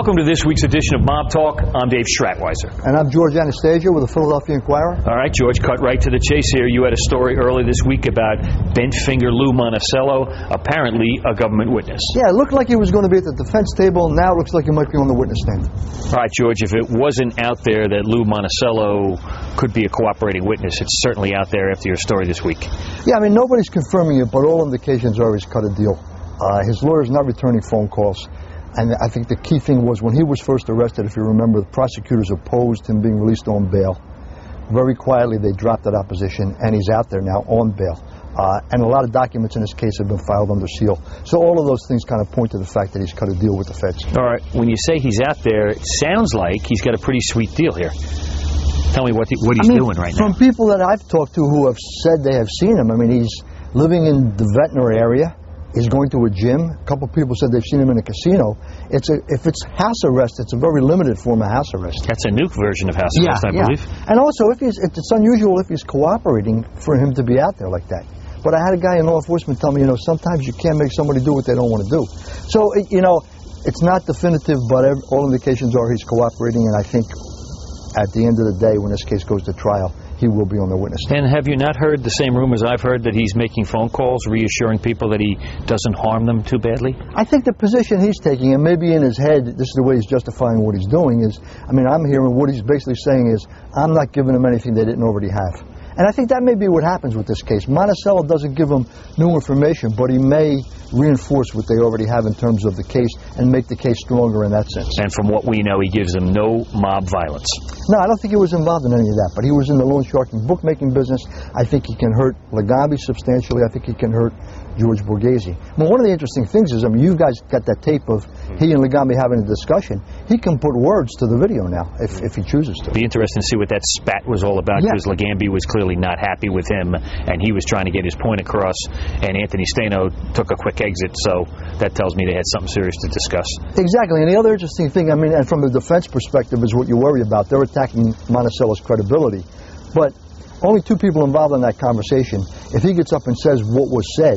Welcome to this week's edition of Mob Talk. I'm Dave Stratweiser. And I'm George Anastasia with the Philadelphia Inquirer. All right, George, cut right to the chase here. You had a story early this week about bent-finger Lou Monticello, apparently a government witness. Yeah, it looked like he was going to be at the defense table. Now it looks like he might be on the witness stand. All right, George, if it wasn't out there that Lou Monticello could be a cooperating witness, it's certainly out there after your story this week. Yeah, I mean, nobody's confirming it, but all indications are he's cut a deal. His lawyer's not returning phone calls. And I think the key thing was when he was first arrested, if you remember, the prosecutors opposed him being released on bail. Very quietly, they dropped that opposition, and he's out there now on bail. And a lot of documents in this case have been filed under seal. So all of those things kind of point to the fact that he's cut a deal with the feds. All right, when you say he's out there, it sounds like he's got a pretty sweet deal here. Tell me what he's doing right now. From people that I've talked to who have said they have seen him, I mean, he's living in the Ventnor area. He's going to a gym. A couple of people said they've seen him in a casino. If it's house arrest, it's a very limited form of house arrest. That's a new version of house arrest, I believe. And also, it's unusual if he's cooperating for him to be out there like that. But I had a guy in law enforcement tell me, sometimes you can't make somebody do what they don't want to do. So, it's not definitive, but all indications are he's cooperating, and I think at the end of the day, when this case goes to trial, he will be on the witness stand. And have you not heard the same rumors I've heard that he's making phone calls, reassuring people that he doesn't harm them too badly? I think the position he's taking, and maybe in his head, this is the way he's justifying what he's doing, is, I'm hearing what he's basically saying is, I'm not giving them anything they didn't already have. And I think that may be what happens with this case. Monticello doesn't give them new information, but he may reinforce what they already have in terms of the case and make the case stronger in that sense. And from what we know, he gives them no mob violence. No, I don't think he was involved in any of that, but he was in the loan sharking bookmaking business. I think he can hurt Legambi substantially. I think he can hurt George Borghese. One of the interesting things is, you guys got that tape of he and Legambi having a discussion. He can put words to the video now if he chooses to. Be interesting to see what that spat was all about, because Legambi was clearly not happy with him, and he was trying to get his point across, and Anthony Staino took a quick exit, so that tells me they had something serious to discuss. Exactly, and the other interesting thing, and from the defense perspective, is what you worry about. They're attacking Monticello's credibility, but only two people involved in that conversation. If he gets up and says what was said,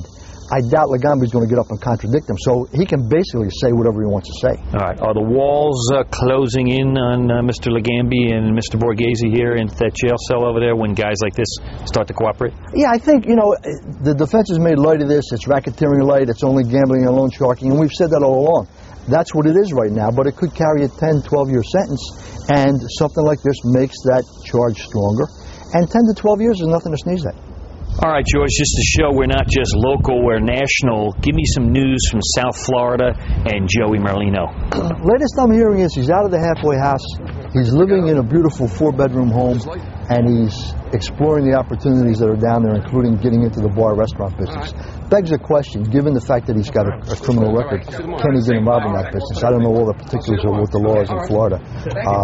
I doubt Legambi's going to get up and contradict him, so he can basically say whatever he wants to say. All right. Are the walls closing in on Mr. Legambi and Mr. Borghese here in that jail cell over there when guys like this start to cooperate? Yeah, I think, the defense has made light of this. It's racketeering light. It's only gambling and loan sharking, and we've said that all along. That's what it is right now, but it could carry a 10, 12-year sentence, and something like this makes that charge stronger. And 10 to 12 years is nothing to sneeze at. All right, George, just to show we're not just local, we're national, give me some news from South Florida and Joey Merlino. Latest I'm hearing is he's out of the halfway house. He's living in a beautiful 4-bedroom home, and he's exploring the opportunities that are down there, including getting into the bar-restaurant business. Begs a question, given the fact that he's got a criminal record, can he get involved in that business? I don't know all the particulars of what the law is in Florida,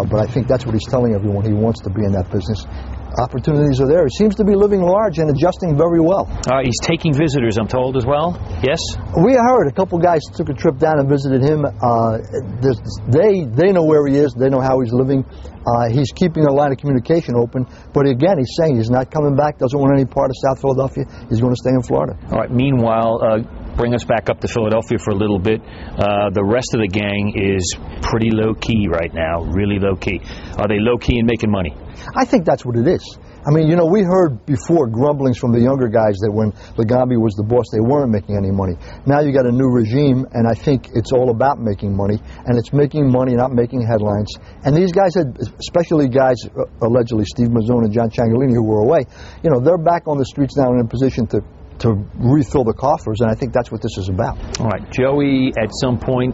but I think that's what he's telling everyone. He wants to be in that business. Opportunities are there. He seems to be living large and adjusting very well. He's taking visitors, I'm told, as well? Yes? We heard a couple guys took a trip down and visited him. They know where he is. They know how he's living. He's keeping a line of communication open. But again, he's saying he's not coming back, doesn't want any part of South Philadelphia. He's going to stay in Florida. All right. Meanwhile, bring us back up to Philadelphia for a little bit. The rest of the gang is pretty low-key right now, really low-key. Are they low-key and making money? I think that's what it is. We heard before grumblings from the younger guys that when Legambi was the boss, they weren't making any money. Now you got a new regime, and I think it's all about making money, and it's making money, not making headlines. And these guys, especially guys, allegedly Steve Mazzone and John Ciangolini, who were away, they're back on the streets now in a position to refill the coffers, and I think that's what this is about. All right. Joey, at some point,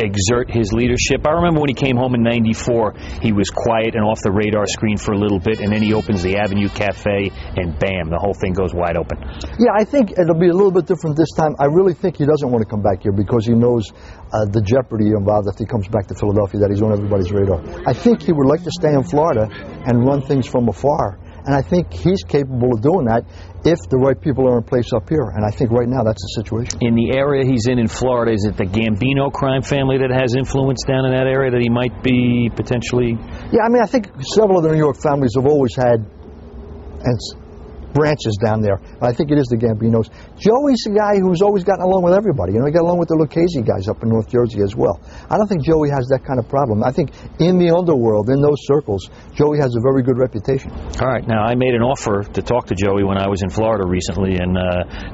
exert his leadership. I remember when he came home in '94, he was quiet and off the radar screen for a little bit, and then he opens the Avenue Cafe, and bam, the whole thing goes wide open. Yeah, I think it'll be a little bit different this time. I really think he doesn't want to come back here because he knows the jeopardy involved if he comes back to Philadelphia, that he's on everybody's radar. I think he would like to stay in Florida and run things from afar. And I think he's capable of doing that if the right people are in place up here. And I think right now that's the situation. In the area he's in Florida, is it the Gambino crime family that has influence down in that area that he might be potentially? Yeah, I think several of the New York families have always had, and branches down there. I think it is the Gambinos. Joey's a guy who's always gotten along with everybody. You know, he got along with the Lucchese guys up in North Jersey as well. I don't think Joey has that kind of problem. I think in the underworld, in those circles, Joey has a very good reputation. All right. Now, I made an offer to talk to Joey when I was in Florida recently, and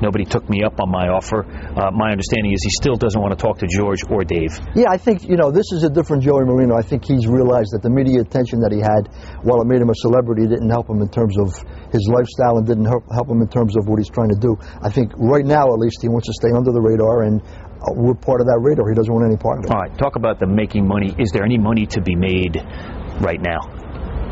nobody took me up on my offer. My understanding is he still doesn't want to talk to George or Dave. Yeah, I think, you know, this is a different Joey Marino. I think he's realized that the media attention that he had, while it made him a celebrity, didn't help him in terms of his lifestyle and didn't help him in terms of what he's trying to do. I think right now, at least, he wants to stay under the radar, and we're part of that radar. He doesn't want any part of it. All right, talk about the making money. Is there any money to be made right now?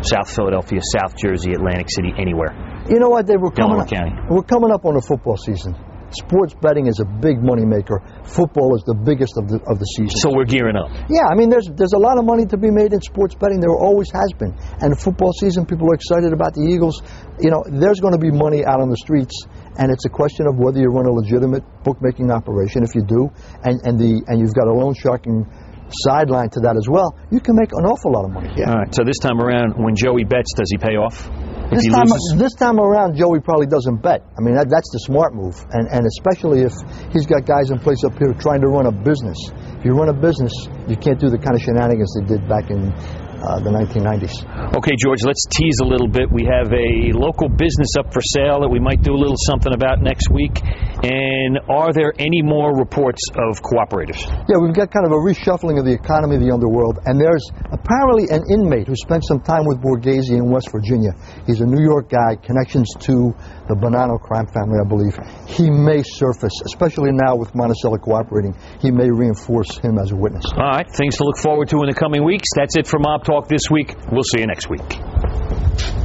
South Philadelphia, South Jersey, Atlantic City, anywhere? You know what? We're coming up on the football season. Sports betting is a big money maker. Football is the biggest of the season. So we're gearing up. Yeah, I mean, there's a lot of money to be made in sports betting. There always has been. And the football season, people are excited about the Eagles. You know, there's going to be money out on the streets, and it's a question of whether you run a legitimate bookmaking operation. If you do, and you've got a loan sharking sideline to that as well, you can make an awful lot of money. Yeah. All right. So this time around, when Joey bets, does he pay off? This time around, Joey probably doesn't bet. I mean, that's the smart move, and especially if he's got guys in place up here trying to run a business. If you run a business, you can't do the kind of shenanigans they did back in the 1990s. Okay, George, let's tease a little bit. We have a local business up for sale that we might do a little something about next week. And are there any more reports of cooperators? Yeah, we've got kind of a reshuffling of the economy of the underworld, and there's apparently an inmate who spent some time with Borghese in West Virginia. He's a New York guy, connections to the Bonanno crime family, I believe. He may surface, especially now with Monticello cooperating. He may reinforce him as a witness. All right, things to look forward to in the coming weeks. That's it for Mob Talk this week. We'll see you next week.